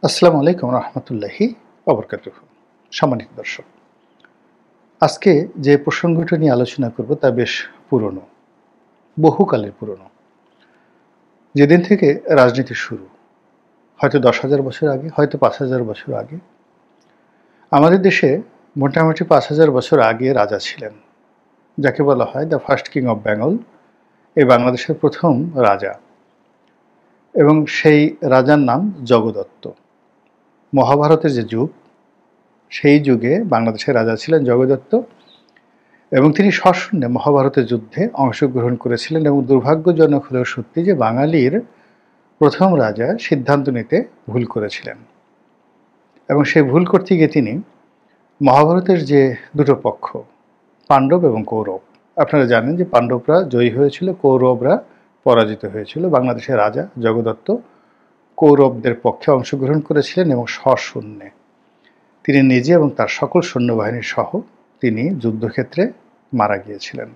আসসালামু আলাইকুম রহমতুল্লাহি ওবরকাতুহ। সম্মানিত দর্শক, আজকে যে প্রসঙ্গটা নিয়ে আলোচনা করব তা বেশ পুরনো, বহুকালের পুরনো। যেদিন থেকে রাজনীতি শুরু, হয়তো 10,000 বছর আগে, হয়তো 5,000 বছর আগে। আমাদের দেশে মোটামুটি 5,000 বছর আগে রাজা ছিলেন, যাকে বলা হয় the first king of Bengal, এই বাংলাদেশের প্রথম রাজা। এবং সেই রাজার নাম জগদত্ত। মহাভারতের যে যুগ, সেই যুগে বাংলাদেশের রাজা ছিলেন জগদত্ত, এবং তিনি সশূন্যে মহাভারতের যুদ্ধে অংশগ্রহণ করেছিলেন। এবং দুর্ভাগ্যজনক হলেও সত্যি যে বাঙালির প্রথম রাজা সিদ্ধান্ত নিতে ভুল করেছিলেন, এবং সেই ভুল করতে গিয়ে তিনি মহাভারতের যে দুটো পক্ষ, পাণ্ডব এবং কৌরব, আপনারা জানেন যে পাণ্ডবরা জয়ী হয়েছিল, কৌরবরা পরাজিত হয়েছিল। বাংলাদেশের রাজা জগদত্ত কৌরবদের পক্ষে অংশগ্রহণ করেছিলেন এবং সশূন্যে তিনি নিজে এবং তার সকল সৈন্যবাহিনী সহ তিনি যুদ্ধক্ষেত্রে মারা গিয়েছিলেন।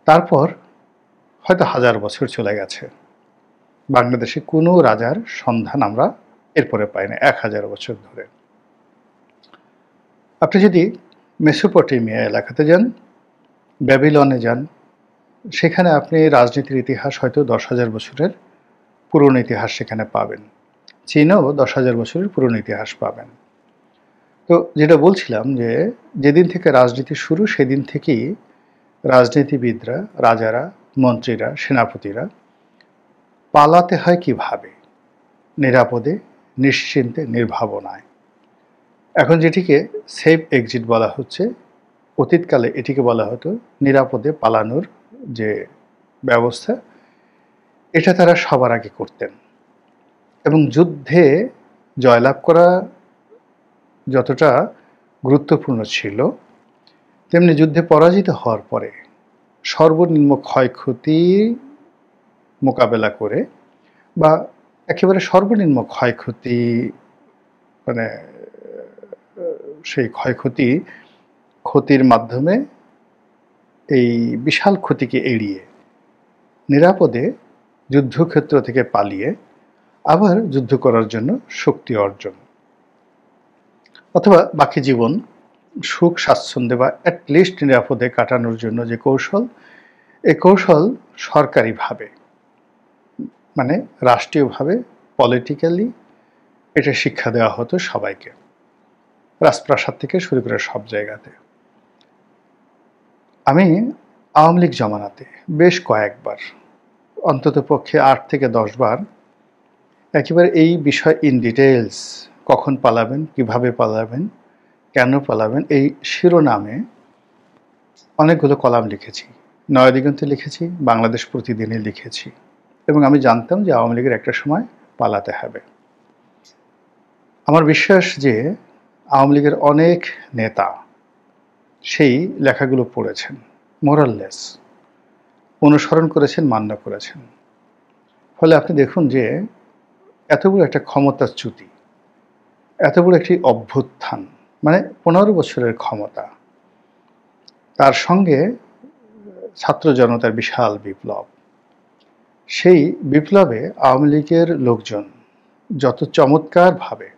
তারপর হয়তো 1000 বছর চলে গেছে, বাংলাদেশে কোনো রাজার সন্ধান আমরা এরপরে পাই না 1000 বছর ধরে। আপনি যদি মেসোপটেমিয়া এলাকাতে যান, ব্যাবিলনে যান, সেখানে আপনি রাজনীতির ইতিহাস হয়তো 10,000 বছরের পুরনো ইতিহাস সেখানে পাবেন। চীনেও 10,000 বছরের পুরনো ইতিহাস পাবেন। তো যেটা বলছিলাম যে যেদিন থেকে রাজনীতি শুরু, সেদিন থেকেই রাজনীতিবিদরা, রাজারা, মন্ত্রীরা, সেনাপতিরা পালাতে হয় কিভাবে, নিরাপদে, নিশ্চিন্তে, নির্ভাবনায়। এখন যেটিকে সেফ এক্সিট বলা হচ্ছে, অতীতকালে এটিকে বলা হতো নিরাপদে পালানোর যে ব্যবস্থা, এটা তারা সবার আগে করতেন। এবং যুদ্ধে জয়লাভ করা যতটা গুরুত্বপূর্ণ ছিল, তেমনি যুদ্ধে পরাজিত হওয়ার পরে সর্বনিম্ন ক্ষয়ক্ষতি মোকাবেলা করে, বা একেবারে সর্বনিম্ন ক্ষয়ক্ষতি, মানে সেই ক্ষতির মাধ্যমে এই বিশাল ক্ষতিকে এড়িয়ে নিরাপদে যুদ্ধক্ষেত্র থেকে পালিয়ে আবার যুদ্ধ করার জন্য শক্তি অর্জন, অথবা বাকি জীবন সুখ স্বাচ্ছন্দ্যে বা অ্যাটলিস্ট নিরাপদে কাটানোর জন্য যে কৌশল, এই কৌশল সরকারিভাবে, মানে রাষ্ট্রীয়ভাবে, পলিটিক্যালি এটা শিক্ষা দেওয়া হতো সবাইকে, রাজপ্রাসাদ থেকে শুরু করে সব জায়গাতে। আমি আওয়ামী লীগ জমানাতে বেশ কয়েকবার, অন্তত পক্ষে 8 থেকে 10 বার একেবারে এই বিষয় ইন ডিটেলস, কখন পালাবেন, কিভাবে পালাবেন, কেন পালাবেন, এই শিরোনামে অনেকগুলো কলাম লিখেছি। নয়াদিগন্তে লিখেছি, বাংলাদেশ প্রতিদিনে লিখেছি। এবং আমি জানতাম যে আওয়ামী লীগের একটা সময় পালাতে হবে। আমার বিশ্বাস যে আওয়ামী লীগের অনেক নেতা সেই লেখাগুলো পড়েছেন, মোরাললেস অনুসরণ করেছেন, মান্য করেছেন। ফলে আপনি দেখুন যে এত বড় একটা ক্ষমতাচ্যুতি, এত বড় একটি অভ্যুত্থান, মানে 15 বছরের ক্ষমতা, তার সঙ্গে ছাত্র জনতার বিশাল বিপ্লব, সেই বিপ্লবে আওয়ামী লীগের লোকজন যত চমৎকারভাবে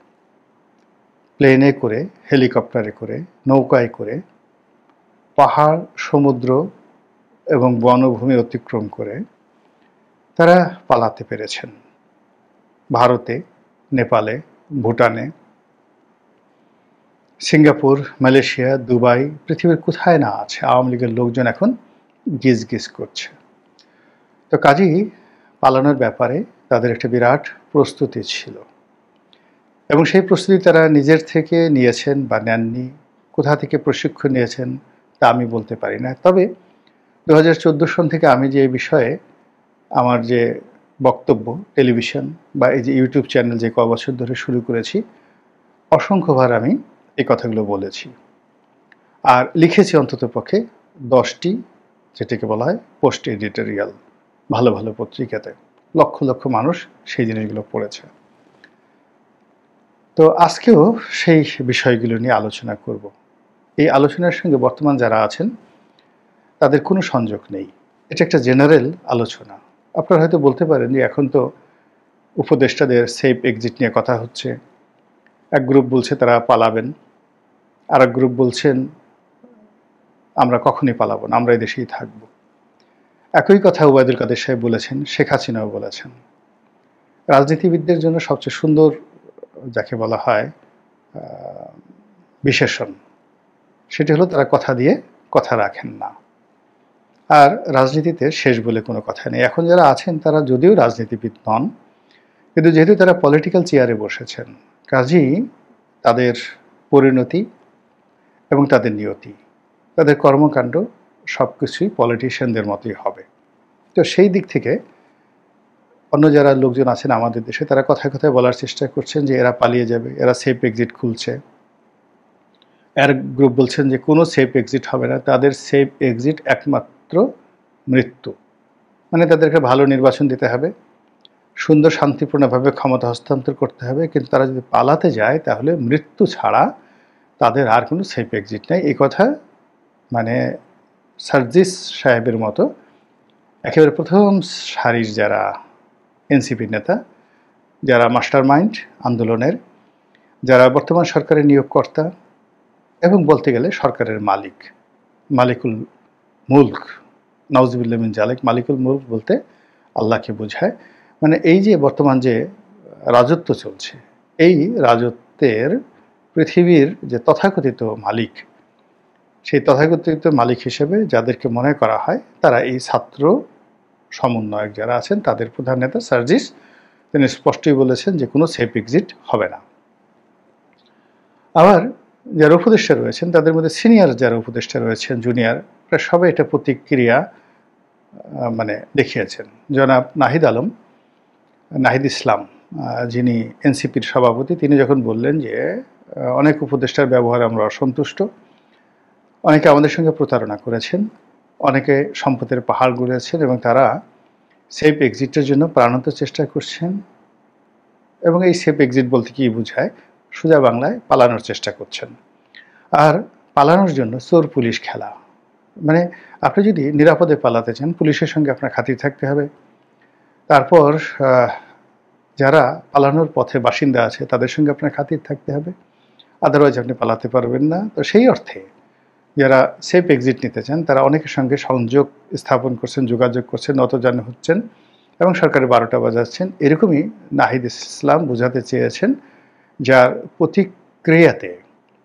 প্লেনে করে, হেলিকপ্টারে করে, নৌকায় করে, পাহাড়, সমুদ্র এবং বনভূমি অতিক্রম করে তারা পালাতে পেরেছেন। ভারতে, নেপালে, ভুটানে, সিঙ্গাপুর, মালয়েশিয়া, দুবাই, পৃথিবীর কোথায় না আছে আওয়ামী লীগের লোকজন এখন গিজ গিজ করছে। তো কাজেই পালানোর ব্যাপারে তাদের একটা বিরাট প্রস্তুতি ছিল, এবং সেই প্রস্তুতি তারা নিজের থেকে নিয়েছেন বা নেননি, কোথা থেকে প্রশিক্ষণ নিয়েছেন তা আমি বলতে পারি না। তবে 2014 সন থেকে আমি যে এই বিষয়ে আমার যে বক্তব্য, টেলিভিশন বা এই যে ইউটিউব চ্যানেল যে কয় বছর ধরে শুরু করেছি, অসংখ্যবার আমি এই কথাগুলো বলেছি, আর লিখেছি অন্তত পক্ষে 10টি, যেটাকে বলা হয় পোস্ট এডিটোরিয়াল, ভালো ভালো পত্রিকাতে। লক্ষ লক্ষ মানুষ সেই জিনিসগুলো পড়েছে। তো আজকেও সেই বিষয়গুলো নিয়ে আলোচনা করব। এই আলোচনার সঙ্গে বর্তমান যারা আছেন তাদের কোনো সংযোগ নেই, এটা একটা জেনারেল আলোচনা। আপনারা হয়তো বলতে পারেন যে এখন তো উপদেষ্টাদের সেফ এক্সিট নিয়ে কথা হচ্ছে। এক গ্রুপ বলছে তারা পালাবেন, আর এক গ্রুপ বলছেন আমরা কখনই পালাবো না, আমরা এই দেশেই থাকবো। একই কথা ওবায়দুল কাদের সাহেব বলেছেন, শেখ হাসিনাও বলেছেন। রাজনীতিবিদদের জন্য সবচেয়ে সুন্দর যাকে বলা হয় বিশেষণ, সেটি হলো তারা কথা দিয়ে কথা রাখেন না। আর রাজনীতিতে শেষ বলে কোনো কথা নেই। এখন যারা আছেন তারা যদিও রাজনীতিবিদ নন, কিন্তু যেহেতু তারা পলিটিক্যাল চেয়ারে বসেছেন, কাজেই তাদের পরিণতি এবং তাদের নিয়তি, তাদের কর্মকাণ্ড সব কিছুই পলিটিশিয়ানদের মতোই হবে। তো সেই দিক থেকে অন্য যারা লোকজন আছেন আমাদের দেশে, তারা কথায় কথায় বলার চেষ্টা করছেন যে এরা পালিয়ে যাবে, এরা সেফ এক্সিট খুলছে। এর গ্রুপ বলছেন যে কোনো সেফ এক্সিট হবে না, তাদের সেফ এক্সিট একমাত্র মৃত্যু। মানে তাদেরকে ভালো নির্বাচন দিতে হবে, সুন্দর শান্তিপূর্ণভাবে ক্ষমতা হস্তান্তর করতে হবে, কিন্তু তারা যদি পালাতে যায় তাহলে মৃত্যু ছাড়া তাদের আর কোনো সেফ এক্সিট নেই। এই কথা মানে সার্জিস সাহেবের মতো একেবারে প্রথম সারির যারা এনসিপির নেতা, যারা মাস্টার মাইন্ড আন্দোলনের, যারা বর্তমান সরকারের নিয়োগকর্তা এবং বলতে গেলে সরকারের মালিক, মালিকুল মুলক, নাউজুবিল্লাহ মিন জালিক, মালিকুল মুলক বলতে আল্লাহকে বোঝায়। মানে এই যে বর্তমান যে রাজত্ব চলছে, এই রাজত্বের পৃথিবীর যে তথাকথিত মালিক, সেই তথাকথিত মালিক হিসেবে যাদেরকে মনে করা হয় তারা এই ছাত্র সমন্বয়ক যারা আছেন তাদের প্রধান নেতা সার্জিস, তিনি স্পষ্টই বলেছেন যে কোনো সেফ এক্সিট হবে না। আবার যারা উপদেষ্টা রয়েছেন তাদের মধ্যে সিনিয়র যারা উপদেষ্টা রয়েছেন, জুনিয়র, প্রায় সবাই এটা প্রতিক্রিয়া মানে দেখিয়েছেন। জনাব নাহিদ আলম, নাহিদ ইসলাম, যিনি এনসিপির সভাপতি, তিনি যখন বললেন যে অনেক উপদেষ্টার ব্যবহারে আমরা অসন্তুষ্ট, অনেকে আমাদের সঙ্গে প্রতারণা করেছেন, অনেকে সম্পদের পাহাড় গড়েছেন এবং তারা সেফ এক্সিটের জন্য প্রাণান্ত চেষ্টা করছেন। এবং এই সেফ এক্সিট বলতে কি বোঝায়, সোজা বাংলায় পালানোর চেষ্টা করছেন। আর পালানোর জন্য চোর পুলিশ খেলা, মানে আপনি যদি নিরাপদে পালাতে চান পুলিশের সঙ্গে আপনার খাতির থাকতে হবে, তারপর যারা পালানোর পথে বাসিন্দা আছে তাদের সঙ্গে আপনার খাতির থাকতে হবে, আদারওয়াইজ আপনি পালাতে পারবেন না। তো সেই অর্থে যারা সেফ এক্সিট নিতে চান তারা অনেকের সঙ্গে সংযোগ স্থাপন করছেন, যোগাযোগ করছেন, নতজানু হচ্ছেন এবং সরকারের 12টা বাজাচ্ছেন। এরকমই নাহিদ ইসলাম বোঝাতে চেয়েছেন, যার প্রতিক্রিয়াতে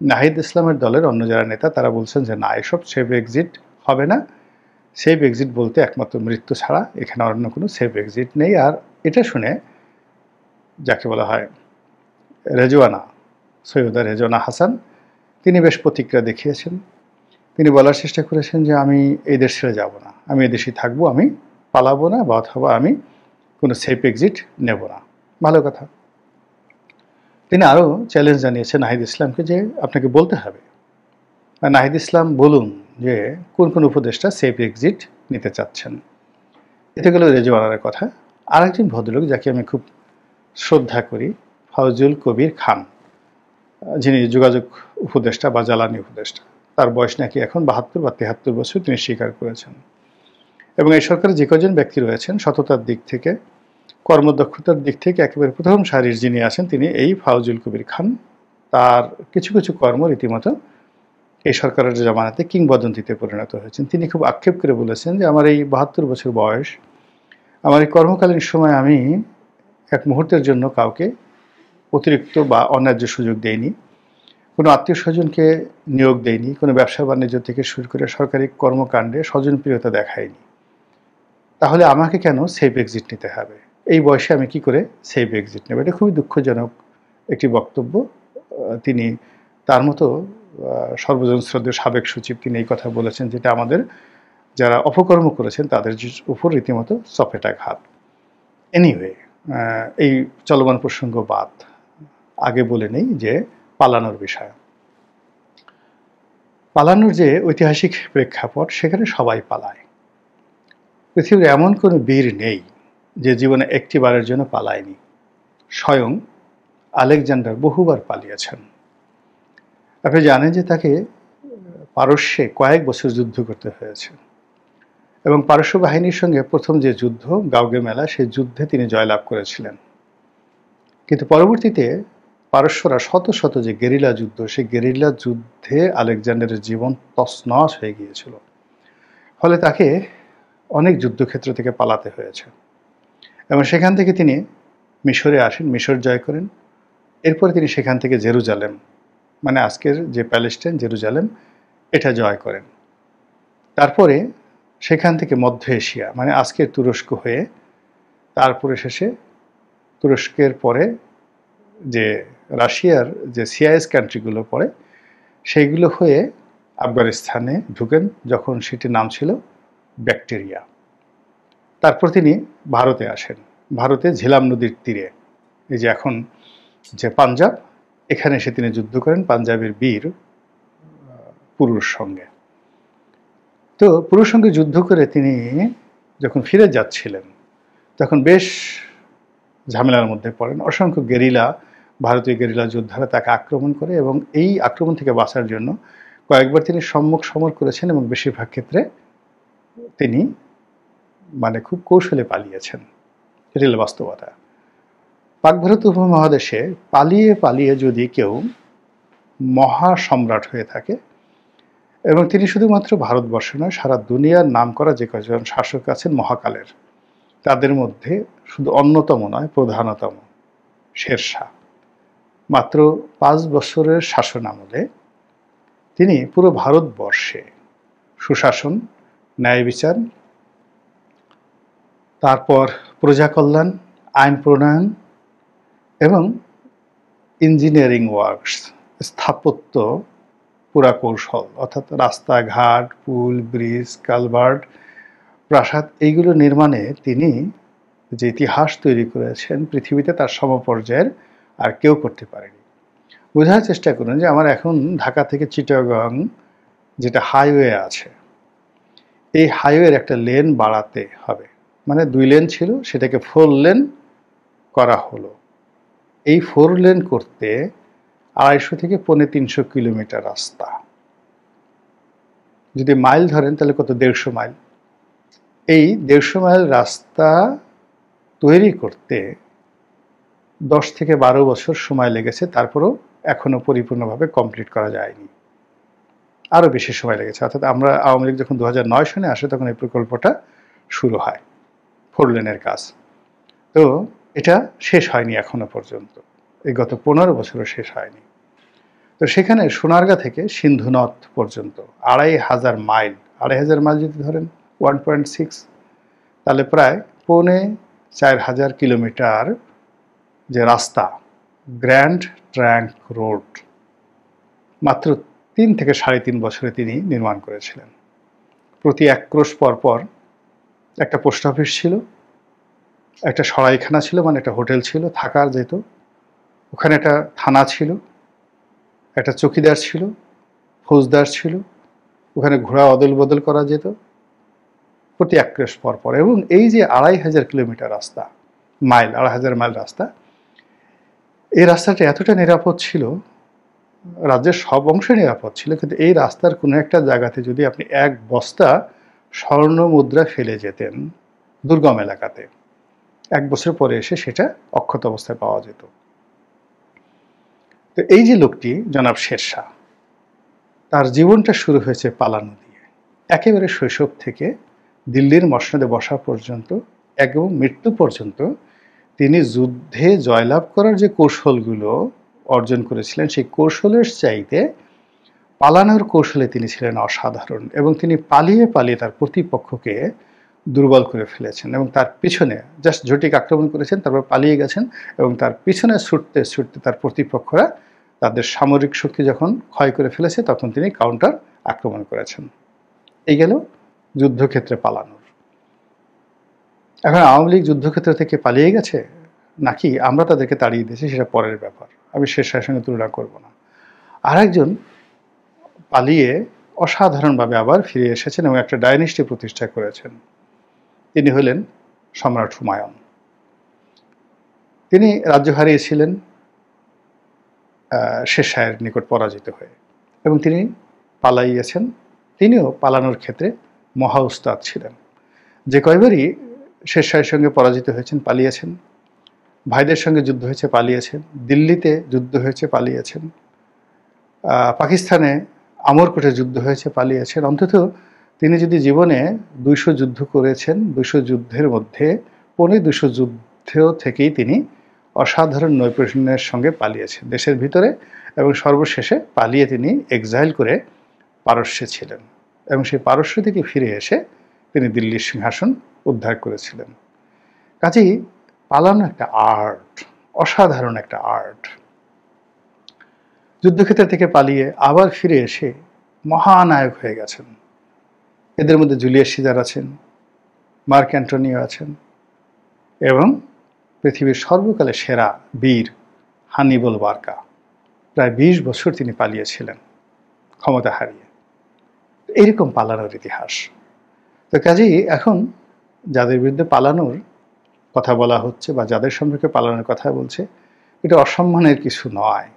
নাহিদ ইসলামের দলের অন্য যারা নেতা তারা বলছেন যে না, এসব সেফ এক্সিট হবে না, সেফ এক্সিট বলতে একমাত্র মৃত্যু ছাড়া এখানে অন্য কোনো সেফ এক্সিট নেই। আর এটা শুনে যাকে বলা হয় রেজওয়ানা, সৈয়দা রেজওয়ানা হাসান, তিনি বেশ প্রতিক্রিয়া দেখিয়েছেন। তিনি বলার চেষ্টা করেছেন যে আমি এই দেশ ছেড়ে যাব না, আমি এই দেশেই থাকবো, আমি পালাবো না, বা অথবা আমি কোনো সেফ এক্সিট নেব না। ভালো কথা। তিনি আরও চ্যালেঞ্জ জানিয়েছেন নাহিদ ইসলামকে যে আপনাকে বলতে হবে, আর নাহিদ ইসলাম বলুন যে কোন কোন উপদেষ্টা সেফ এক্সিট নিতে চাচ্ছেন। এতে গেল রেজওয়ানার কথা। আরেকজন ভদ্রলোক যাকে আমি খুব শ্রদ্ধা করি, ফজলুল কবির খান, যিনি যোগাযোগ উপদেষ্টা বা জ্বালানি উপদেষ্টা, তার বয়স নাকি এখন 72 বা 73 বছর, তিনি স্বীকার করেছেন। এবং এই সরকারে যে কজন ব্যক্তি রয়েছেন সততার দিক থেকে, কর্মদক্ষতার দিক থেকে একেবারে প্রথম সারির যিনি আছেন তিনি এই ফজলুল কবির খান। তার কিছু কিছু কর্ম রীতিমতো এই সরকারের জামানাতে কিংবদন্তিতে পরিণত হয়েছেন। তিনি খুব আক্ষেপ করে বলেছেন যে আমার এই 72 বছর বয়স, আমার এই কর্মকালীন সময় আমি এক মুহূর্তের জন্য কাউকে অতিরিক্ত বা অন্যায্য সুযোগ দেইনি, কোনো আত্মীয় স্বজনকে নিয়োগ দেয়নি, কোনো ব্যবসা বাণিজ্য থেকে শুরু করে সরকারি কর্মকাণ্ডে স্বজনপ্রিয়তা দেখায়নি। তাহলে আমাকে কেন সেফ এক্সিট নিতে হবে? এই বয়সে আমি কি করে সেফ এক্সিট নেব? এটা খুবই দুঃখজনক একটি বক্তব্য। তিনি তার মতো সর্বজন শ্রদ্ধেয় সাবেক সচিব, তিনি এই কথা বলেছেন, যেটা আমাদের যারা অপকর্ম করেছেন তাদের উপর রীতিমতো চপেটাঘাত। এনিওয়ে, এই চলমান প্রসঙ্গ বাদ, আগে বলে নেই যে পালানোর বিষয়। পালানোর যে ঐতিহাসিক প্রেক্ষাপট, সেখানে সবাই পালায়। পৃথিবীর এমন কোনো বীর নেই যে জীবনে একটি বারের জন্য পালায়নি। স্বয়ং আলেকজান্ডার বহুবার পালিয়েছেন। আপনি জানেন যে তাকে পারস্যে কয়েক বছর যুদ্ধ করতে হয়েছে এবং পারস্য বাহিনীর সঙ্গে প্রথম যে যুদ্ধ গাউগে মেলা, সেই যুদ্ধে তিনি জয়লাভ করেছিলেন। কিন্তু পরবর্তীতে পারস্যরা শত শত যে গেরিলা যুদ্ধ, সেই গেরিলা যুদ্ধে আলেকজান্ডারের জীবন তছনছ হয়ে গিয়েছিল। ফলে তাকে অনেক যুদ্ধক্ষেত্র থেকে পালাতে হয়েছে এবং সেখান থেকে তিনি মিশরে আসেন, মিশর জয় করেন। এরপরে তিনি সেখান থেকে জেরুজালেম, মানে আজকের যে প্যালেস্টাইন, জেরুজালেম, এটা জয় করেন। তারপরে সেখান থেকে মধ্য এশিয়া, মানে আজকের তুরস্ক হয়ে, তারপরে শেষে তুরস্কের পরে যে রাশিয়ার যে সিআইএস কান্ট্রিগুলো পড়ে, সেইগুলো হয়ে আফগানিস্তানে ঢুকেন, যখন সেটির নাম ছিল ব্যাকটেরিয়া। তারপর তিনি ভারতে আসেন, ভারতে ঝিলাম নদীর তীরে, এই যে এখন যে পাঞ্জাব, এখানে এসে তিনি যুদ্ধ করেন পাঞ্জাবের বীর পুরুর সঙ্গে। তো পুরুর সঙ্গে যুদ্ধ করে তিনি যখন ফিরে যাচ্ছিলেন, তখন বেশ ঝামেলার মধ্যে পড়েন। অসংখ্য গেরিলা, ভারতীয় গেরিলা যোদ্ধারা তাকে আক্রমণ করে এবং এই আক্রমণ থেকে বাঁচার জন্য কয়েকবার তিনি সম্মুখ সমর করেছেন এবং বেশিরভাগ ক্ষেত্রে তিনি মানে খুব কৌশলে পালিয়েছেন। এটি হল বাস্তবতা। পাক ভারত উপমহাদেশে পালিয়ে পালিয়ে যদি কেউ মহাসম্রাট হয়ে থাকে, এবং তিনি শুধুমাত্র ভারতবর্ষ নয়, সারা দুনিয়ার নাম করা যে কজন শাসক আছেন মহাকালের, তাদের মধ্যে শুধু অন্যতম নয়, প্রধানতম শেরশাহ। মাত্র 5 বছরের শাসন আমলে তিনি পুরো ভারতবর্ষে সুশাসন, ন্যায় বিচার, তারপর প্রজা কল্যাণ, আইন প্রণয়ন এবং ইঞ্জিনিয়ারিং ওয়ার্কস, স্থাপত্য পুরা কৌশল, অর্থাৎ রাস্তাঘাট, পুল, ব্রিজ, কালভার্ট, প্রাসাদ, এইগুলো নির্মাণে তিনি যে ইতিহাস তৈরি করেছেন, পৃথিবীতে তার সমপর্যায়ের আর কেউ করতে পারেনি। বোঝার চেষ্টা করুন যে আমার এখন ঢাকা থেকে চিটাগং যেটা হাইওয়ে আছে, এই হাইওয়ের একটা লেন বাড়াতে হবে, মানে 2 লেন ছিল, সেটাকে 4 লেন করা হলো। এই 4 লেন করতে 250 থেকে 350 কিলোমিটার রাস্তা। যদি মাইল ধরেন তাহলে কত? 150 মাইল। এই 150 মাইল রাস্তা তৈরি করতে 10 থেকে 12 বছর সময় লেগেছে, তারপরও এখনো পরিপূর্ণভাবে কমপ্লিট করা যায়নি, আরও বেশি সময় লেগেছে। অর্থাৎ আমরা আওয়ামী লীগ যখন 2009 সনে আসে, তখন এই প্রকল্পটা শুরু হয়, 4 লেনের কাজ। তো এটা শেষ হয়নি এখনো পর্যন্ত, এই গত 15 বছরও শেষ হয়নি। তো সেখানে সোনারগাঁ থেকে সিন্ধুনদ পর্যন্ত 2500 মাইল, 2500 মাইল যদি ধরেন 1.6, তাহলে প্রায় 4500 কিলোমিটার যে রাস্তা, গ্র্যান্ড ট্রাঙ্ক রোড, মাত্র 3 থেকে 3.5 বছরে তিনি নির্মাণ করেছিলেন। প্রতি 1 ক্রোশ পরপর একটা পোস্ট অফিস ছিল, একটা সরাইখানা ছিল, মানে একটা হোটেল ছিল, থাকার যেত। ওখানে একটা থানা ছিল, একটা চৌকিদার ছিল, ফৌজদার ছিল, ওখানে ঘোড়া অদল বদল করা যেত প্রতি 1 ক্রোশ পরপর। এবং এই যে 2500 কিলোমিটার রাস্তা, মাইল, 2500 মাইল রাস্তা, এই রাস্তাটা এতটা নিরাপদ ছিল, রাজ্যের সব অংশে নিরাপদ ছিল, কিন্তু এই রাস্তার কোনো একটা জায়গাতে যদি আপনি 1 বস্তা স্বর্ণ মুদ্রা ফেলে যেতেন দুর্গম এলাকাতে, 1 বছর পরে এসে সেটা অক্ষত অবস্থায় পাওয়া যেত। তো এই যে লোকটি জনাব শেরশাহ, তার জীবনটা শুরু হয়েছে পালানো দিয়ে। একেবারে শৈশব থেকে দিল্লির মসনদে বসা পর্যন্ত এবং মৃত্যু পর্যন্ত তিনি যুদ্ধে জয়লাভ করার যে কৌশলগুলো অর্জন করেছিলেন, সেই কৌশলের চাইতে পালানোর কৌশলে তিনি ছিলেন অসাধারণ। এবং তিনি পালিয়ে পালিয়ে তার প্রতিপক্ষকে দুর্বল করে ফেলেছেন এবং তার পিছনে জাস্ট ঝটিক আক্রমণ করেছেন, তারপর পালিয়ে গেছেন এবং তার পিছনে ছুটতে ছুটতে তার প্রতিপক্ষরা তাদের সামরিক শক্তি যখন ক্ষয় করে ফেলেছে, তখন তিনি কাউন্টার আক্রমণ করেছেন। এই গেল যুদ্ধক্ষেত্রে পালানোর। এখন আওয়ামী লীগ যুদ্ধক্ষেত্র থেকে পালিয়ে গেছে নাকি আমরা তাদেরকে তাড়িয়ে দিয়েছি, সেটা পরের ব্যাপার, আমি শেরশাহের সঙ্গে তুলনা করব না। আর একজন পালিয়ে অসাধারণভাবে আবার ফিরে এসেছেন এবং একটা ডাইনেস্টি প্রতিষ্ঠা করেছেন, তিনি হলেন সম্রাট হুমায়ুন। তিনি রাজ্য হারিয়েছিলেন শেরশাহের নিকট পরাজিত হয়ে, এবং তিনি পালাইয়েছেন। তিনিও পালানোর ক্ষেত্রে মহা উস্তাদ ছিলেন। যে কয়বারই শেরশাহের সঙ্গে পরাজিত হয়েছেন, পালিয়েছেন, ভাইদের সঙ্গে যুদ্ধ হয়েছে, পালিয়েছেন। দিল্লিতে যুদ্ধ হয়েছে, পালিয়েছেন। পাকিস্তানে আমরকোটে যুদ্ধ হয়েছে, পালিয়েছেন। অন্তত তিনি যদি জীবনে ২০০ যুদ্ধ করেছেন, ২০০ যুদ্ধের মধ্যে ২৫০ যুদ্ধ থেকেই তিনি অসাধারণ নৈপুণ্যের সঙ্গে পালিয়েছেন দেশের ভিতরে, এবং সর্বশেষে পালিয়ে তিনি এক্সাইল করে পারস্যে ছিলেন, এবং সেই পারস্য থেকে ফিরে এসে তিনি দিল্লির সিংহাসন উদ্ধার করেছিলেন। কাজেই পালানো একটা আর্ট, অসাধারণ একটা আর্ট। যুদ্ধক্ষেত্র থেকে পালিয়ে আবার ফিরে এসে মহানায়ক হয়ে গেছেন। এদের মধ্যে জুলিয়াস সিজার আছেন, মার্ক অ্যান্টনিও আছেন, এবং পৃথিবীর সর্বকালের সেরা বীর হান্নিবাল বার্কা। প্রায় ২০ বছর তিনি পালিয়েছিলেন ক্ষমতা হারিয়ে। এইরকম পালানোর ইতিহাস। তো কাজেই এখন যাদের বিরুদ্ধে পালানোর কথা বলা হচ্ছে বা যাদের সম্পর্কে পালানোর কথা বলছে, এটা অসম্মানের কিছু নয়।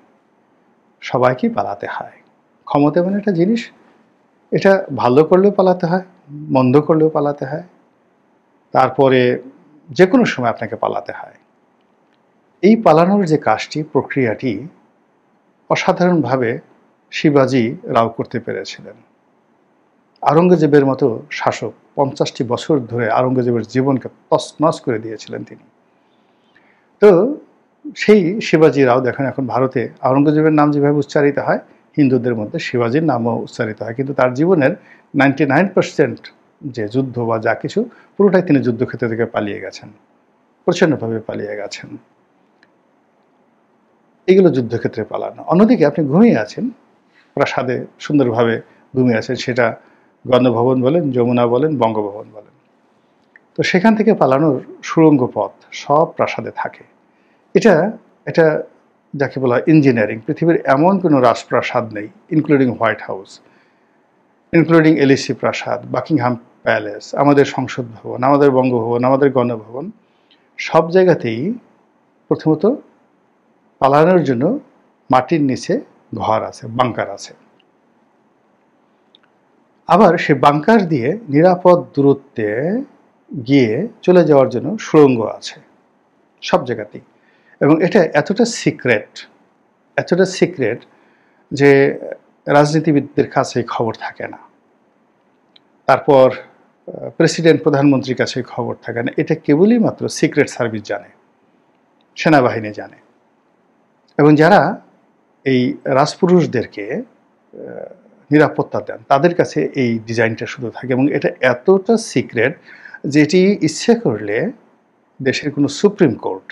সবাইকেই পালাতে হয়। ক্ষমতা এমন একটা জিনিস, এটা ভালো করলেও পালাতে হয়, মন্দ করলেও পালাতে হয়, তারপরে যে কোনো সময় আপনাকে পালাতে হয়। এই পালানোর যে কাজটি, প্রক্রিয়াটি অসাধারণভাবে শিবাজী রাও করতে পেরেছিলেন। আওরঙ্গজেবের মতো শাসক ৫০টি বছর ধরে আওরঙ্গজেবের জীবনকে তছনছ করে দিয়েছিলেন তিনি। তো সেই শিবাজী রাও দেখেন এখন ভারতে আওরঙ্গজেবের নাম যেভাবে উচ্চারিত হয়, হিন্দুদের মধ্যে শিবাজীর নামও উচ্চারিত হয়, কিন্তু তার জীবনের 99% যে যুদ্ধ বা যা কিছু, পুরোটাই তিনি যুদ্ধক্ষেত্র থেকে পালিয়ে গেছেন, প্রচণ্ডভাবে পালিয়ে গেছেন। এগুলো যুদ্ধক্ষেত্রে পালানো। অন্যদিকে আপনি ঘুমিয়ে আছেন, প্রাসাদে সুন্দরভাবে ঘুমিয়ে আছেন, সেটা গণভবন বলেন, যমুনা বলেন, বঙ্গভবন বলেন। তো সেখান থেকে পালানোর সুড়ঙ্গ পথ সব প্রাসাদে থাকে। এটা এটা যাকে বলা হয় ইঞ্জিনিয়ারিং। পৃথিবীর এমন কোনো রাজপ্রাসাদ নেই, ইনক্লুডিং হোয়াইট হাউস, ইনক্লুডিং এলিসি প্রাসাদ, বাকিংহাম প্যালেস, আমাদের সংসদ ভবন, আমাদের বঙ্গভবন, আমাদের গণভবন, সব জায়গাতেই প্রথমত পালানোর জন্য মাটির নিচে ঘর আছে, বাংকার আছে। আবার সে বাংকার দিয়ে নিরাপদ দূরত্বে গিয়ে চলে যাওয়ার জন্য সুড়ঙ্গ আছে সব জায়গাতেই। এবং এটা এতটা সিক্রেট যে রাজনীতিবিদদের কাছে খবর থাকে না, তারপর প্রেসিডেন্ট প্রধানমন্ত্রীর কাছে খবর থাকে না। এটা কেবলই মাত্র সিক্রেট সার্ভিস জানে, সেনাবাহিনী জানে, এবং যারা এই রাজপুরুষদেরকে নিরাপত্তা দেন তাদের কাছে এই ডিজাইনটা শুধু থাকে। এবং এটা এতটা সিক্রেট যেটি ইচ্ছে করলে দেশের কোনো সুপ্রিম কোর্ট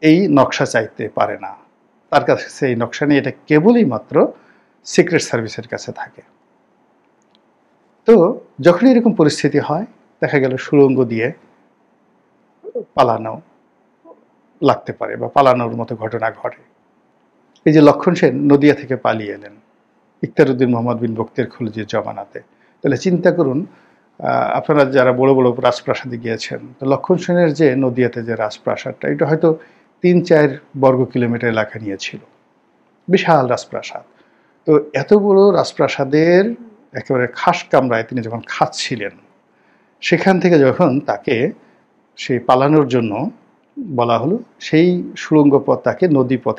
এই নকশা চাইতে পারে না, তার কাছে এই নকশা নেই। এটা কেবলই মাত্র সিক্রেট সার্ভিসের কাছে থাকে। তো যখন এরকম পরিস্থিতি হয়, দেখা গেল সুড়ঙ্গ দিয়ে পালানো লাগতে পারে বা পালানোর মতো ঘটনা ঘটে। এই যে লক্ষণ সেন নদিয়া থেকে পালিয়ে এলেন ইখতিয়ারউদ্দিন মোহাম্মদ বিন বখতিয়ার খলজির জমানাতে, তাহলে চিন্তা করুন, আপনারা যারা বড় বড় রাজপ্রাসাদে গিয়েছেন, তো লক্ষণ সেনের যে নদিয়াতে যে রাজপ্রাসাদটা, এটা হয়তো ৩-৪ বর্গ কিলোমিটার এলাকা নিয়েছিল, বিশাল রাজপ্রাসাদ। তো এত বড় রাজপ্রাসাদের একেবারে খাস কামরায় তিনি যখন খাচ্ছিলেন, সেখান থেকে যখন তাকে সেই পালানোর জন্য বলা হলো, সেই সুড়ঙ্গ পথ তাকে নদী পথে